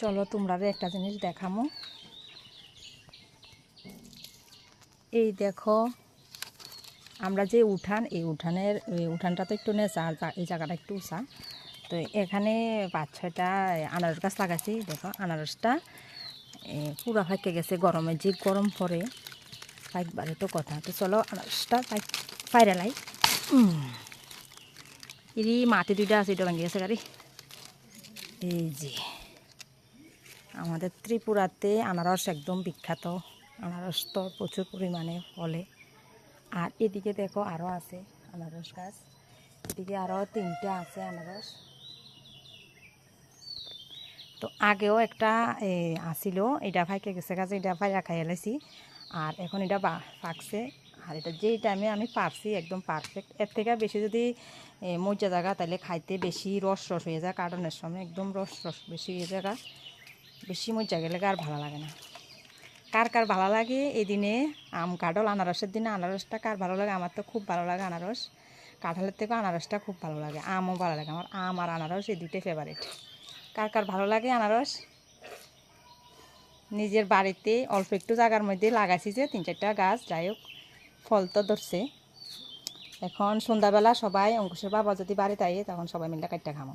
চলো তোমরা একটা জিনিস দেখামো। এই দেখো আমরা যে উঠান, এই উঠানটা তো একটু নেচা, আর এই জায়গাটা একটু উঁচা। তো এখানে 5-6টা আনারস গাছ লাগাইছি। দেখো আনারসটা পুরা ফাইকে গেছে। গরমে যে গরম পড়ে পাইকবারে তো কথা। তো চলো আনারসটা পাইরে লাই। এরই মাটি 2টা আছে, এটা ভাঙিয়ে গেছে গাড়ি। এই যে আমাদের ত্রিপুরাতে আনারস একদম বিখ্যাত। আনারস তো প্রচুর পরিমাণে ফলে। আর এদিকে দেখো আরও আছে আনারস গাছ, এদিকে আরও 3টা আছে আনারস। তো আগেও একটা আসিল, এটা ফাইকে গেছে গাছে, এটা ফাইয়া খাই এলাইছি। আর এখন এটা পাকছে। আর এটা যেই টাইমে আমি পারছি একদম পারফেক্ট। এর থেকে বেশি যদি মজা জায়গা তাহলে খাইতে বেশি রস হয়ে যায়। কাটানোর সময় একদম রস বেশি হয়ে যায়, বেশি মজা গেলে আর ভালো লাগে না। কার কার ভালো লাগে এই দিনে আম কাঁঠাল আনারসের দিনে আনারসটা কার ভালো লাগে? আমার তো খুব ভালো লাগে আনারস। কাঁঠালের থেকেও আনারসটা খুব ভালো লাগে, আমও ভালো লাগে। আমার আম আর আনারস এই 2টাই ফেভারিট। কার কার ভালো লাগে আনারস? নিজের বাড়িতে অল্প একটু জায়গার মধ্যে লাগাইছি যে 3-4টা গাছ, যাই হোক ফল তো ধরছে। এখন সন্ধ্যাবেলা সবাই অঙ্কুশের বাবা যদি বাড়িতে আইয়ে তখন সবাই মিলে কাটটা খামো।